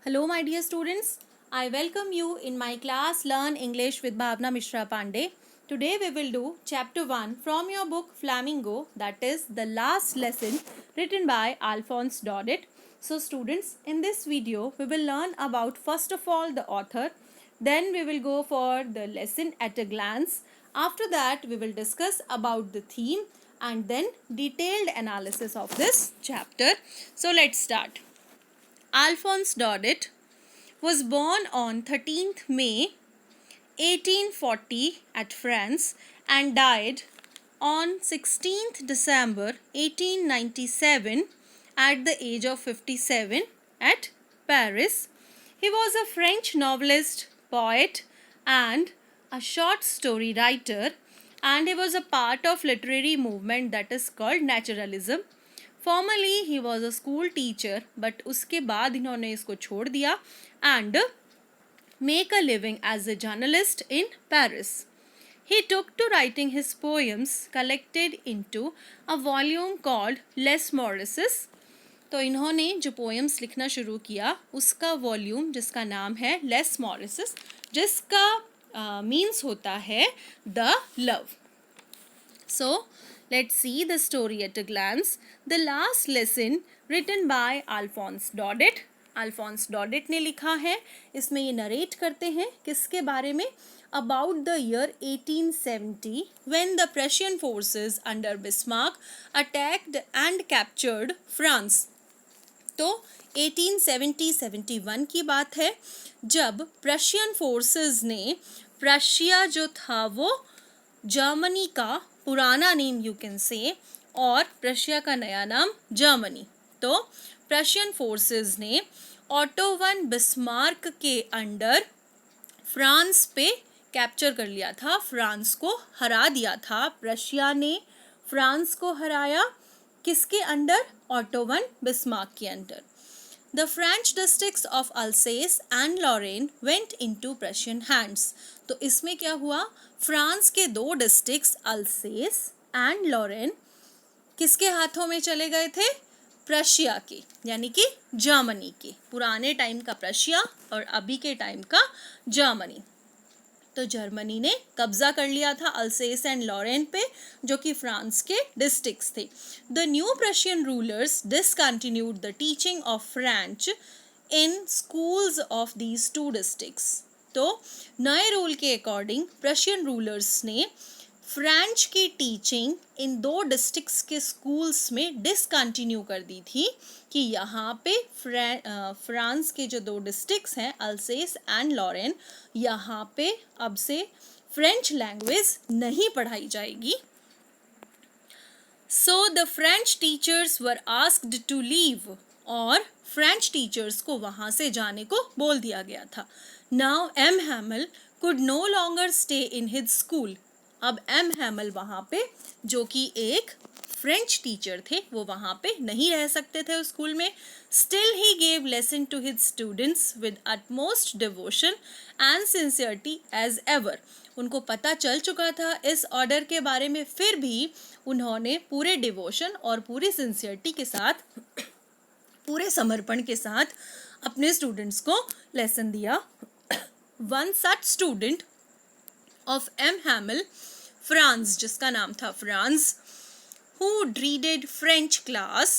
Hello, my dear students. I welcome you in my class Learn English with Bhavna Mishra Pandey. Today we will do chapter 1 from your book Flamingo, that is the last lesson written by Alphonse Daudet. So students, in this video we will learn about first of all the author, then we will go for the lesson at a glance. After that we will discuss about the theme and then detailed analysis of this chapter. So let's start. Alphonse Daudet was born on 13th May 1840 at France and died on 16th December 1897 at the age of 57 at Paris. He was a French novelist, poet and a short story writer, and he was a part of literary movement that is called naturalism. Formerly he was a school teacher, but उसके बाद इन्होंने इसको छोड़ दिया and make a living as a journalist in Paris. He took to writing his poems collected into a volume called Les Maurices. तो इन्होंने जो poems लिखना शुरू किया उसका वॉल्यूम जिसका नाम है लेस मॉरिसेस, जिसका मीन्स होता है the love. So let's see the story at a glance. The last lesson written by Alphonse Daudet. Alphonse Daudet ने लिखा है. इसमें ये नरेट करते हैं किसके बारे में? About the year 1870 when the Prussian forces under Bismarck attacked and captured France. तो 1870-71 की बात है जब प्रशियन फोर्सेस ने प्रशिया जो था वो जर्मनी का पुराना नेम यू कैन से और प्रशिया का नया नाम जर्मनी. तो प्रशियन फोर्सेस ने ऑटो वन बिस्मार्क के अंडर फ्रांस पे कैप्चर कर लिया था, फ्रांस को हरा दिया था. प्रशिया ने फ्रांस को हराया किसके अंडर? ऑटो वन बिस्मार्क के under. The French districts of Alsace and Lorraine went into Prussian hands. तो इसमें क्या हुआ? फ्रांस के दो डिस्ट्रिक्ट्स अल्सेस एंड लॉरेन किसके हाथों में चले गए थे? प्रशिया के, यानी कि जर्मनी के. पुराने टाइम का प्रशिया और अभी के टाइम का जर्मनी. तो जर्मनी ने कब्जा कर लिया था अल्सेस एंड लॉरेन पे, जो कि फ्रांस के डिस्ट्रिक्ट्स थे. The new Prussian rulers discontinued the teaching of French in schools of these two districts. तो नए रूल के अकॉर्डिंग प्रशियन रूलर्स ने फ्रेंच की टीचिंग इन दो डिस्ट्रिक्ट्स के स्कूल्स में डिसकंटिन्यू कर दी थी कि यहाँ पे फ्रांस के जो दो डिस्ट्रिक्ट्स हैं अल्सेस एंड लॉरेन, यहाँ पे अब से फ्रेंच लैंग्वेज नहीं पढ़ाई जाएगी. So the French teachers were asked to leave, और फ्रेंच टीचर्स को वहाँ से जाने को बोल दिया गया था. Now M Hamel could no longer stay in his school. अब एम हैमल वहाँ पे जो कि एक फ्रेंच टीचर थे वो वहाँ पे नहीं रह सकते थे उस स्कूल में. Still he gave lesson to his students with utmost devotion and sincerity as ever. उनको पता चल चुका था इस ऑर्डर के बारे में, फिर भी उन्होंने पूरे डिवोशन और पूरी सिंसियरिटी के साथ, पूरे समर्पण के साथ अपने स्टूडेंट्स को लेसन दिया. One such student of M Hamel, Franz, जिसका नाम था Franz, who dreaded French class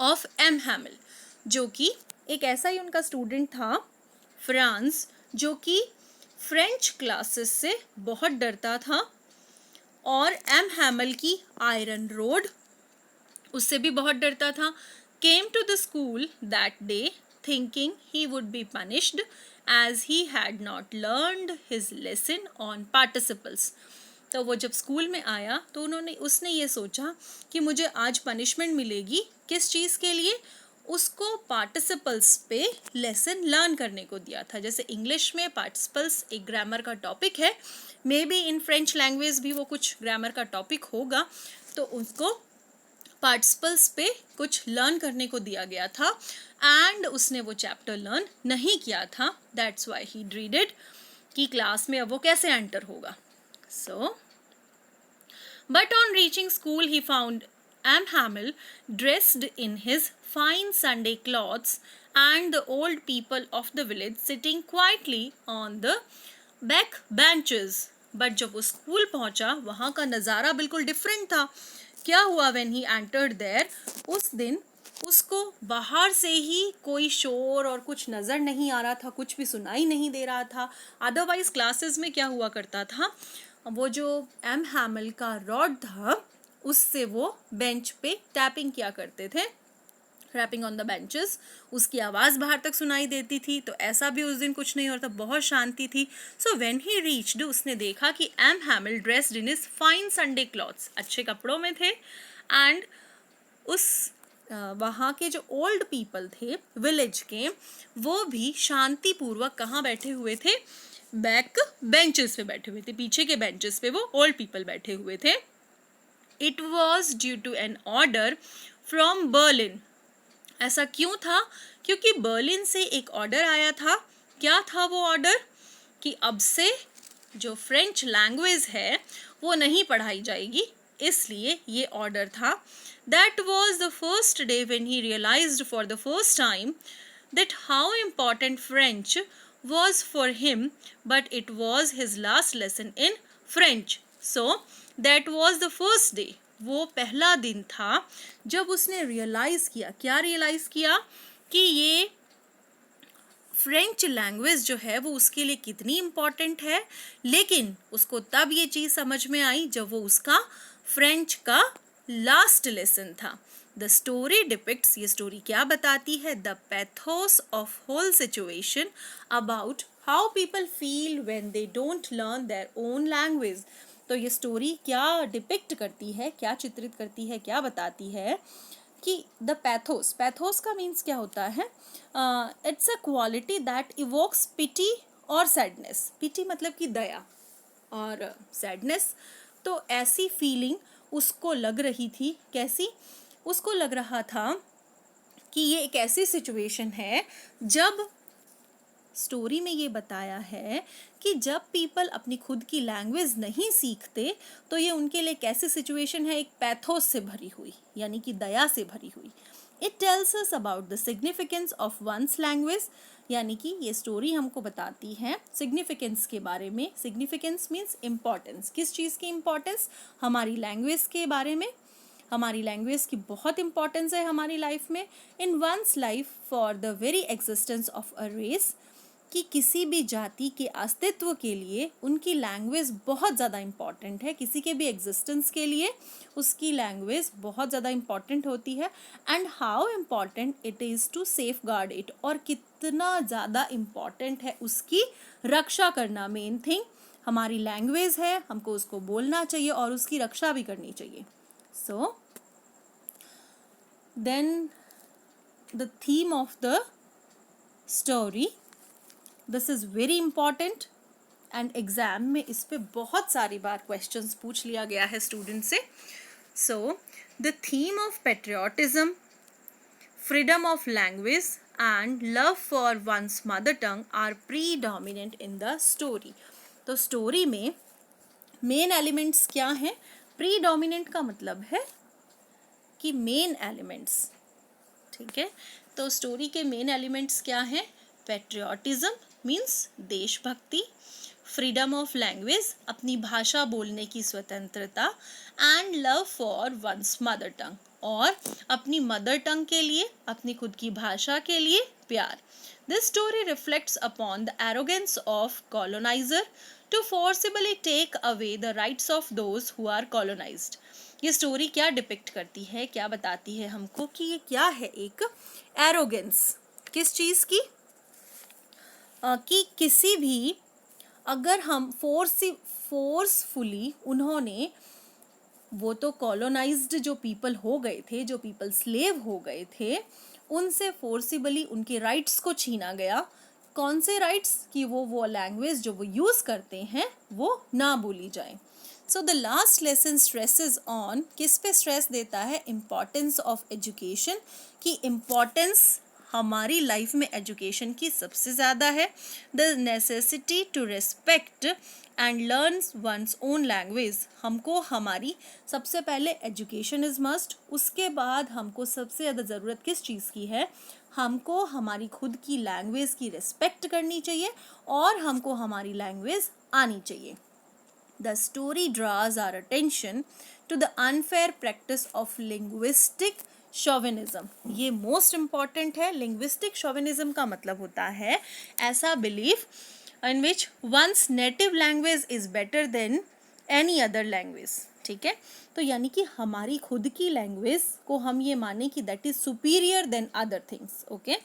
of M. Hamel, जो कि एक ऐसा ही उनका स्टूडेंट था फ्रांस जो कि फ्रेंच क्लासेस से बहुत डरता था, और एम हैमल की आयरन रोड उससे भी बहुत डरता था. came to the school that day thinking he would be punished as he had not learned his lesson on participles. तो वो जब स्कूल में आया तो उसने ये सोचा कि मुझे आज पनिशमेंट मिलेगी. किस चीज़ के लिए? उसको पार्टिसिपल्स पे लेसन लर्न करने को दिया था. जैसे इंग्लिश में पार्टिसिपल्स एक ग्रामर का टॉपिक है, may be in French language भी वो कुछ ग्रामर का टॉपिक होगा, तो उसको पार्टिसिपल्स पे कुछ लर्न करने को दिया गया था एंड उसने वो चैप्टर लर्न नहीं किया था. दैट्स वाई ही ड्रीडेड कि क्लास में अब वो कैसे एंटर होगा. So, but on reaching school he found M. Hamill dressed in his fine Sunday clothes and the old people of the village sitting quietly on the back benches. But जब वो school पहुंचा वहाँ का नज़ारा बिल्कुल different था. क्या हुआ when he entered there? उस दिन उसको बाहर से ही कोई शोर और कुछ नज़र नहीं आ रहा था, कुछ भी सुनाई नहीं दे रहा था. अदरवाइज क्लासेस में क्या हुआ करता था, वो जो एम हैमिल का रॉड था उससे वो बेंच पे टैपिंग किया करते थे, रैपिंग ऑन द बेंचेस. उसकी आवाज़ बाहर तक सुनाई देती थी. तो ऐसा भी उस दिन कुछ नहीं हो रहा था, बहुत शांति थी. सो व्हेन ही रीच्ड, उसने देखा कि M Hamel dressed in his fine Sunday clothes, अच्छे कपड़ों में थे. एंड उस वहाँ के जो ओल्ड पीपल थे विलेज के, वो भी शांतिपूर्वक कहाँ बैठे हुए थे, बैक बेंचेस पे बैठे हुए थे. पीछे के बेंचेस पे वो ओल्ड पीपल बैठे हुए थे. It was due to an order from Berlin. ऐसा क्यों था? क्योंकि बर्लिन से एक ऑर्डर आया था. क्या था वो ऑर्डर? कि अब से जो फ्रेंच लैंग्वेज है वो नहीं पढ़ाई जाएगी, इसलिए ये ऑर्डर था. That was the first day when he realised for the first time that how important French was for him, but it was his last lesson in French. So that was the first day. वो पहला दिन था जब उसने realise किया. क्या realise किया? कि ये फ्रेंच लैंग्वेज जो है वो उसके लिए कितनी इम्पॉर्टेंट है. लेकिन उसको तब ये चीज़ समझ में आई जब वो उसका फ्रेंच का लास्ट लेसन था. द स्टोरी डिपिक्ट्स, ये स्टोरी क्या बताती है? The pathos of whole situation about how people feel when they don't learn their own language. तो ये स्टोरी क्या डिपिक्ट करती है, क्या चित्रित करती है, क्या बताती है कि द पैथोस, पैथोस का मीन्स क्या होता है? It's a quality that evokes pity और सैडनेस. पिटी मतलब कि दया, और सैडनेस. तो ऐसी फीलिंग उसको लग रही थी. कैसी? उसको लग रहा था कि ये एक ऐसी सिचुएशन है, जब स्टोरी में ये बताया है कि जब पीपल अपनी खुद की लैंग्वेज नहीं सीखते तो ये उनके लिए कैसी सिचुएशन है? एक पैथोस से भरी हुई, यानी कि दया से भरी हुई. It tells us about the significance of one's language, यानी कि ये स्टोरी हमको बताती है सिग्निफिकेंस के बारे में. Significance means importance. किस चीज़ की इम्पॉर्टेंस? हमारी लैंग्वेज के बारे में. हमारी लैंग्वेज की बहुत इंपॉर्टेंस है हमारी लाइफ में. In one's life for the very existence of a race, कि किसी भी जाति के अस्तित्व के लिए उनकी लैंग्वेज बहुत ज़्यादा इम्पॉर्टेंट है. किसी के भी एग्जिस्टेंस के लिए उसकी लैंग्वेज बहुत ज़्यादा इम्पॉर्टेंट होती है. And how important it is to safeguard it, और कितना ज़्यादा इम्पॉर्टेंट है उसकी रक्षा करना. मेन थिंग हमारी लैंग्वेज है, हमको उसको बोलना चाहिए और उसकी रक्षा भी करनी चाहिए. So then the theme of the story, this is very important, and exam में इस पे बहुत सारी बार क्वेश्चंस पूछ लिया गया है स्टूडेंट से. So the theme of patriotism, freedom of language and love for one's mother tongue are predominant in the story. तो स्टोरी में मेन एलिमेंट्स क्या हैं? प्रीडोमिनेंट का मतलब है कि मेन एलिमेंट्स. ठीक है, तो स्टोरी के मेन एलिमेंट्स क्या हैं? पेट्रियाटिज्म मीन्स देशभक्ति, फ्रीडम ऑफ लैंग्वेज अपनी भाषा बोलने की स्वतंत्रता, and love for one's mother tongue और अपनी मदर टंग के लिए, अपनी खुद की भाषा के लिए प्यार. This story reflects upon the arrogance of coloniser to forcibly take away the rights of those who are colonised. ये स्टोरी क्या डिपिक्ट करती है, क्या बताती है हमको कि ये क्या है? एक एरोगेंस. किस चीज़ की? कि किसी भी, अगर हम फोर्सफुली, उन्होंने, वो तो कॉलोनाइज्ड जो पीपल हो गए थे, जो पीपल स्लेव हो गए थे, उनसे फोर्सिबली उनके राइट्स को छीना गया. कौन से राइट्स? कि वो लैंग्वेज जो वो यूज़ करते हैं वो ना भूली जाए. So the last lesson stresses on, किस पे स्ट्रेस देता है? इम्पॉर्टेंस ऑफ एजुकेशन, की इम्पॉर्टेंस हमारी लाइफ में एजुकेशन की सबसे ज़्यादा है। The necessity to respect and learn one's own language, हमको हमारी सबसे पहले एजुकेशन इज़ मस्ट, उसके बाद हमको सबसे ज़्यादा ज़रूरत किस चीज़ की है, हमको हमारी खुद की लैंग्वेज की रिस्पेक्ट करनी चाहिए और हमको हमारी लैंग्वेज आनी चाहिए। The story draws our attention to the unfair practice of linguistic chauvinism. ये मोस्ट इम्पॉर्टेंट है। लिंग्विस्टिक chauvinism का मतलब होता है ऐसा belief in which one's native language is better than any other language. ठीक है, तो यानी कि हमारी खुद की लैंग्वेज को हम ये माने कि that is superior than other things. Okay,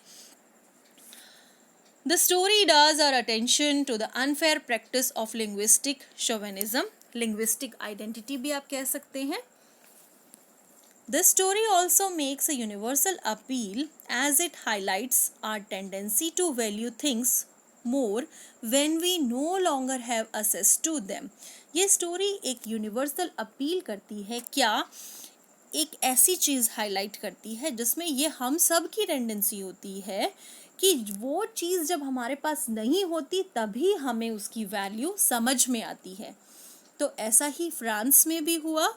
The story draws our attention to the unfair practice of linguistic chauvinism. Linguistic identity भी आप कह सकते हैं। This story also makes a universal appeal as it highlights our tendency to value things more when we no longer have access to them. ये story एक universal appeal करती है, क्या एक ऐसी चीज़ हाईलाइट करती है जिसमें ये हम सब की टेंडेंसी होती है कि वो चीज़ जब हमारे पास नहीं होती तभी हमें उसकी वैल्यू समझ में आती है। तो ऐसा ही फ्रांस में भी हुआ।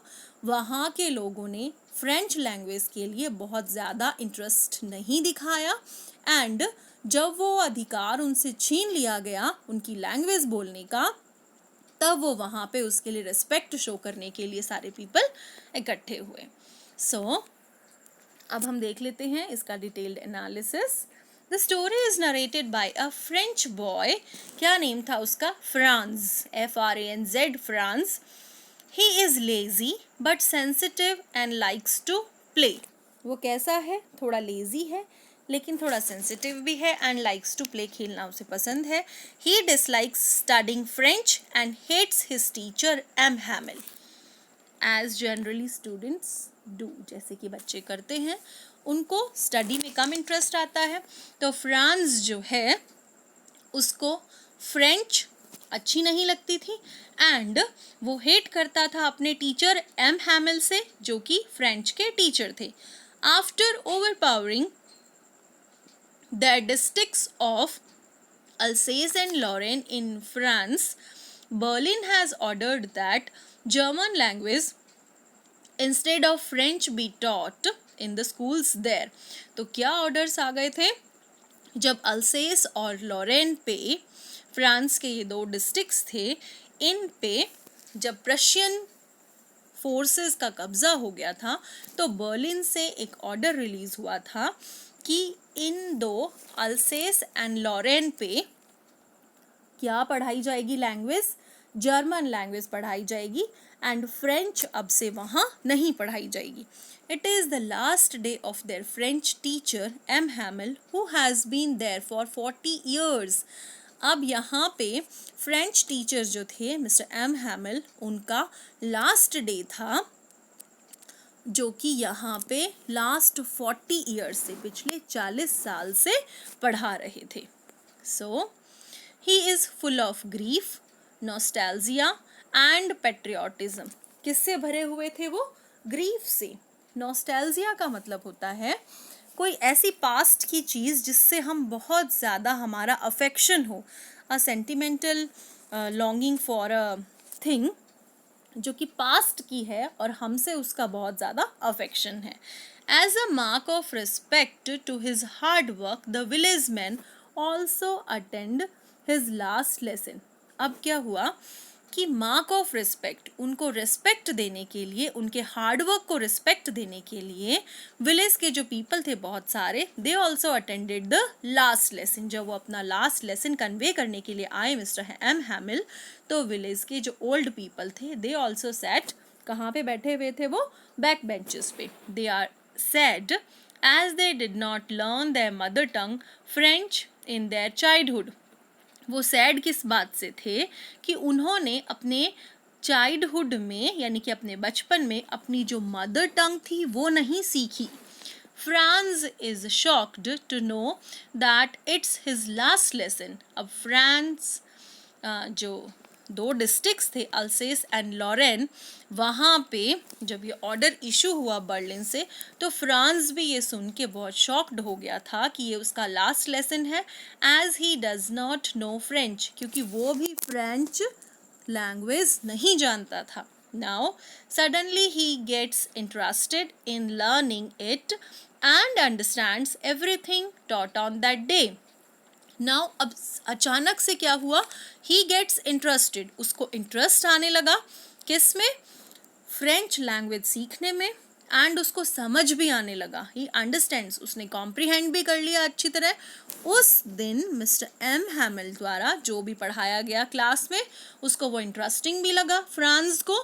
वहाँ के लोगों ने फ्रेंच लैंग्वेज के लिए बहुत ज़्यादा इंटरेस्ट नहीं दिखाया एंड जब वो अधिकार उनसे छीन लिया गया उनकी लैंग्वेज बोलने का, तब वो वहाँ पे उसके लिए रिस्पेक्ट शो करने के लिए सारे पीपल इकट्ठे हुए। सो अब हम देख लेते हैं इसका detailed analysis. The story is narrated by a French boy, क्या नेम था उसका, Franz, FRANZ, Franz. He is lazy but sensitive and likes to play. वो कैसा है, थोड़ा लेजी है लेकिन थोड़ा सेंसिटिव भी है एंड लाइक्स टू प्ले, खेलना उसे पसंद है। He dislikes studying French and hates his teacher M. Hamel, as generally students do, जैसे कि बच्चे करते हैं, उनको स्टडी में कम इंटरेस्ट आता है। तो फ्रांस जो है उसको फ्रेंच अच्छी नहीं लगती थी एंड वो हेट करता था अपने टीचर M. Hamel से, जो कि फ्रेंच के टीचर थे। After overpowering the districts of Alsace and Lorraine in France, Berlin has ordered that German language instead of French be taught in the schools there. तो क्या ऑर्डर्स आ गए थे, जब अल्सेस और लॉरेन पे, फ्रांस के ये दो डिस्ट्रिक्ट्स थे, इन पे जब प्रशियन फोर्सेस का कब्जा हो गया था तो बर्लिन से एक ऑर्डर रिलीज हुआ था कि इन दो अल्सेस एंड लॉरेन पे क्या पढ़ाई जाएगी, लैंग्वेज, जर्मन लैंग्वेज पढ़ाई जाएगी एंड फ्रेंच अब से वहाँ नहीं पढ़ाई जाएगी। It is the last day of their French teacher M. Hamel who has been there for 40 years। अब यहाँ पे फ्रेंच टीचर जो थे मिस्टर M. Hamel, उनका लास्ट डे था जो कि यहाँ पे लास्ट 40 years से, पिछले 40 साल से पढ़ा रहे थे। So he is full of grief, nostalgia and patriotism. किससे भरे हुए थे वो, ग्रीफ से। नॉस्टैल्जिया का मतलब होता है कोई ऐसी पास्ट की चीज़ जिससे हम बहुत ज़्यादा हमारा अफेक्शन हो, a sentimental longing for a thing जो कि पास्ट की है और हमसे उसका बहुत ज़्यादा अफेक्शन है। As a mark of respect to his hard work the village man also attend his last lesson. अब क्या हुआ कि मार्क ऑफ रिस्पेक्ट, उनको रिस्पेक्ट देने के लिए, उनके हार्डवर्क को रिस्पेक्ट देने के लिए विलेज के जो पीपल थे बहुत सारे, they also attended the last lesson. जब वो अपना लास्ट लेसन कन्वे करने के लिए आए मिस्टर M. Hamel, तो विलेज के जो ओल्ड पीपल थे दे ऑल्सो सैट, कहाँ पे बैठे हुए थे वो, बैक बेंचेस पे। They are sad as they did not learn their mother tongue French in their childhood. वो सैड किस बात से थे कि उन्होंने अपने चाइल्डहुड में यानी कि अपने बचपन में अपनी जो मदर टंग थी वो नहीं सीखी। Franz is shocked to know that it's his last lesson. अब फ्रांस जो 2 डिस्ट्रिक्ट्स थे, अल्सेस एंड लॉरेन, वहाँ पे जब ये ऑर्डर इशू हुआ बर्लिन से, तो फ्रांस भी ये सुन के बहुत शॉक्ड हो गया था कि ये उसका लास्ट लेसन है, as he does not know French, क्योंकि वो भी फ्रेंच लैंग्वेज नहीं जानता था. Now, suddenly he gets interested in learning it and understands everything taught on that day. Now, अब अचानक से क्या हुआ? He gets interested. उसको इंटरेस्ट आने लगा किस में? फ्रेंच लैंग्वेज सीखने में, एंड उसको समझ भी आने लगा. ही अंडरस्टैंड्स, उसने कॉम्प्रीहेंड भी कर लिया अच्छी तरह. उस दिन मिस्टर एम हैमिल द्वारा जो भी पढ़ाया गया क्लास में, उसको वो इंटरेस्टिंग भी लगा फ्रांस को,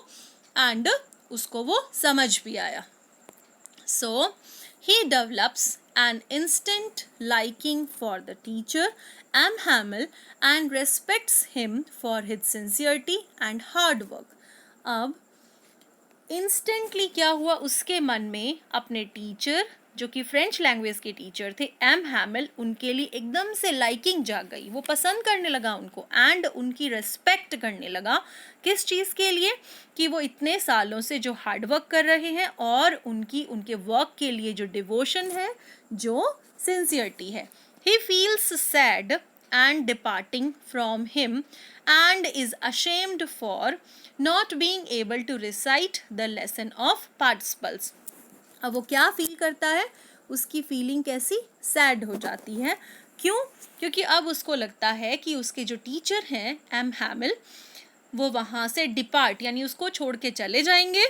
एंड उसको वो समझ भी आया. सो he develops an instant liking for the teacher M. Hamill and respects him for his sincerity and hard work. अब इंस्टेंटली क्या हुआ उसके मन में, अपने टीचर जो कि फ्रेंच लैंग्वेज के टीचर थे एम हैमिल, उनके लिए एकदम से लाइकिंग जाग गई. वो पसंद करने लगा उनको, एंड उनकी रेस्पेक्ट करने लगा. किस चीज़ के लिए? कि वो इतने सालों से जो हार्ड वर्क कर रहे हैं, और उनके वर्क के लिए जो डिवोशन है, जो सिंसियरिटी है. He feels sad and departing from him and is ashamed for not being able to recite the lesson of participles. अब वो क्या फील करता है? उसकी फीलिंग कैसी? सैड हो जाती है. क्यों? क्योंकि अब उसको लगता है कि उसके जो टीचर हैं एम हैमिल, वो वहाँ से डिपार्ट यानी उसको छोड़ के चले जाएंगे,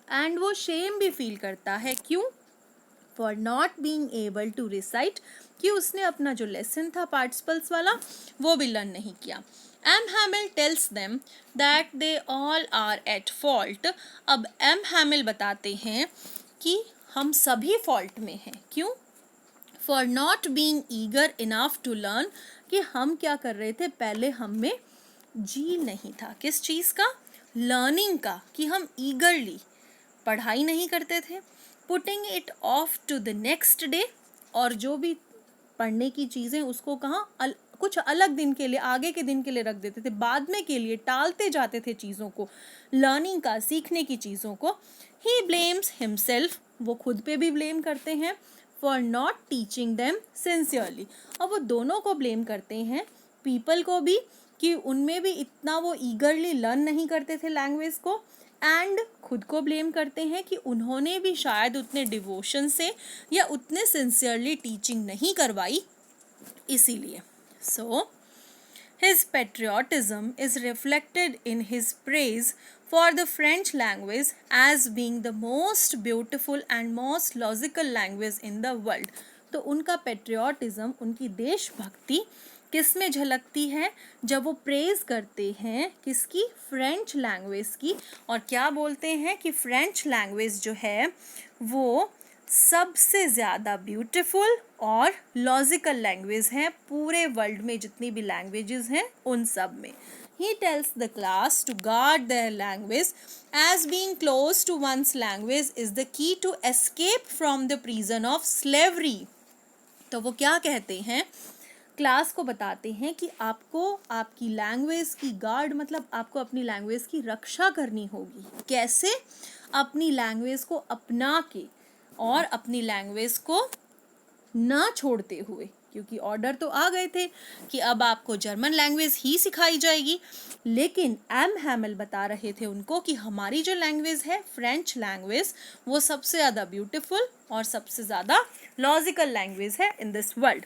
एंड वो शेम भी फील करता है. क्यों? For not being able to recite, कि उसने अपना जो लेसन था पार्टिसिपल्स वाला वो भी लर्न नहीं किया. M Hamel tells them that they all are at fault. अब एम हैमिल बताते हैं कि हम सभी फॉल्ट में हैं. क्यों? For not being eager enough to learn, कि हम क्या कर रहे थे, पहले हम में जी नहीं था. किस चीज़ का? लर्निंग का. कि हम ईगरली पढ़ाई नहीं करते थे. Putting it off to the next day, और जो भी पढ़ने की चीज़ें उसको कहाँ कुछ अलग दिन के लिए, आगे के दिन के लिए रख देते थे, बाद में के लिए टालते जाते थे चीज़ों को, लर्निंग का, सीखने की चीज़ों को. ही ब्लेम्स हिमसेल्फ, वो खुद पे भी ब्लेम करते हैं, for not teaching them sincerely. अब वो दोनों को ब्लेम करते हैं, पीपल को भी कि उनमें भी इतना वो ईगरली लर्न नहीं करते थे लैंग्वेज को, एंड खुद को ब्लेम करते हैं कि उन्होंने भी शायद उतने डिवोशन से या उतने सिंसियरली टीचिंग नहीं करवाई, इसीलिए. सो his patriotism is reflected in his praise for the French language as being the most beautiful and most logical language in the world. तो उनका पेट्रियाटिज्म, उनकी देशभक्ति किस में झलकती है? जब वो प्रेज करते हैं किसकी? फ्रेंच लैंग्वेज की. और क्या बोलते हैं कि फ्रेंच लैंग्वेज जो है वो सबसे ज़्यादा ब्यूटीफुल और लॉजिकल लैंग्वेज है पूरे वर्ल्ड में, जितनी भी लैंग्वेजेस हैं उन सब में. He tells the class to guard their language as being close to one's language is the key to escape from the prison of slavery. तो वो क्या कहते हैं? क्लास को बताते हैं कि आपको आपकी लैंग्वेज की गार्ड, मतलब आपको अपनी लैंग्वेज की रक्षा करनी होगी. कैसे? अपनी लैंग्वेज को अपना के और अपनी लैंग्वेज को ना छोड़ते हुए, क्योंकि ऑर्डर तो आ गए थे कि अब आपको जर्मन लैंग्वेज ही सिखाई जाएगी. लेकिन एम हैमिल बता रहे थे उनको कि हमारी जो लैंग्वेज है फ्रेंच लैंग्वेज, वो सबसे ज़्यादा ब्यूटीफुल और सबसे ज़्यादा लॉजिकल लैंग्वेज है इन दिस वर्ल्ड.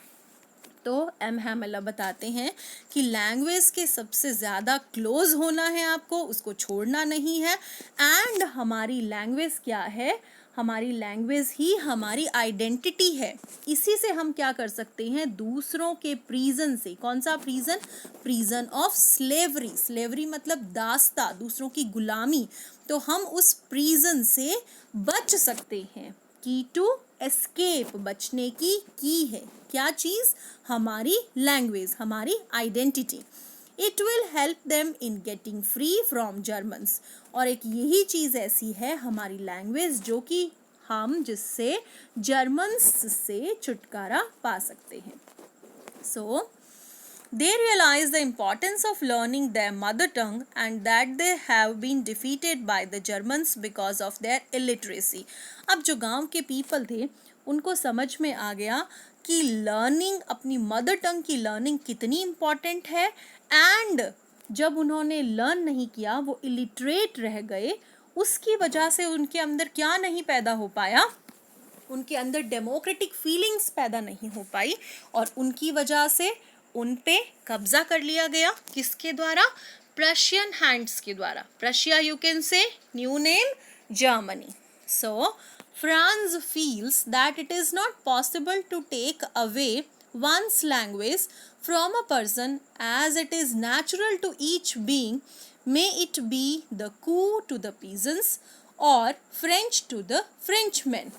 तो एम हैमिल बताते हैं कि लैंग्वेज के सबसे ज़्यादा क्लोज होना है आपको, उसको छोड़ना नहीं है. एंड हमारी लैंग्वेज क्या है? हमारी लैंग्वेज ही हमारी आइडेंटिटी है. इसी से हम क्या कर सकते हैं? दूसरों के प्रिजन से. कौन सा prison? Prison of slavery. Slavery मतलब दास्ता, दूसरों की गुलामी. तो हम उस प्रिजन से बच सकते हैं. की टू एस्केप, बचने की है क्या चीज़? हमारी लैंग्वेज, हमारी identity. It will help them in getting free from Germans. और एक यही चीज़ ऐसी है हमारी लैंग्वेज जो कि हम जिससे जर्मन्स से छुटकारा पा सकते हैं. सो They realize the importance of learning their mother tongue and that they have been defeated by the Germans because of their illiteracy. अब जो गांव के पीपल थे उनको समझ में आ गया कि लर्निंग, अपनी मदर टंग की लर्निंग कितनी इम्पॉर्टेंट है, एंड जब उन्होंने लर्न नहीं किया वो इलिटरेट रह गए, उसकी वजह से उनके अंदर क्या नहीं पैदा हो पाया, उनके अंदर डेमोक्रेटिक फीलिंग्स पैदा नहीं हो पाई, और उनकी वजह से उन पे कब्जा कर लिया गया। किसके द्वारा? प्रशियन हैंड्स के द्वारा। Prussia you can say, new name Germany. So Franz feels that it is not possible to take away one's language from a person as it is natural to each being, may it be the coup to the peasants or French to the Frenchmen.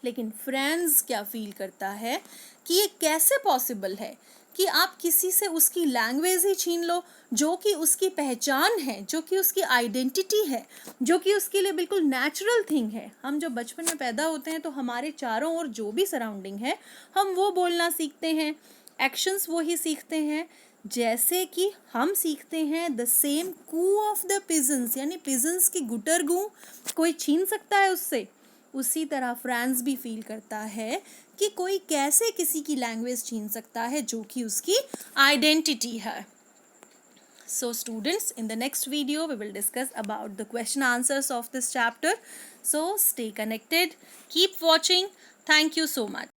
लेकिन France क्या feel करता है कि ये कैसे possible है कि आप किसी से उसकी लैंग्वेज ही छीन लो, जो कि उसकी पहचान है, जो कि उसकी आइडेंटिटी है, जो कि उसके लिए बिल्कुल नेचुरल थिंग है। हम जब बचपन में पैदा होते हैं तो हमारे चारों ओर जो भी सराउंडिंग है हम वो बोलना सीखते हैं, एक्शंस वो ही सीखते हैं, जैसे कि हम सीखते हैं the same coo of the pigeons, यानी पिजन्स की गुटर गू कोई छीन सकता है उससे। उसी तरह फ्रांस भी फील करता है कि कोई कैसे किसी की लैंग्वेज छीन सकता है जो कि उसकी आइडेंटिटी है। So students, in the next video we will discuss about the question answers of this chapter. So stay connected, keep watching. Thank you so much.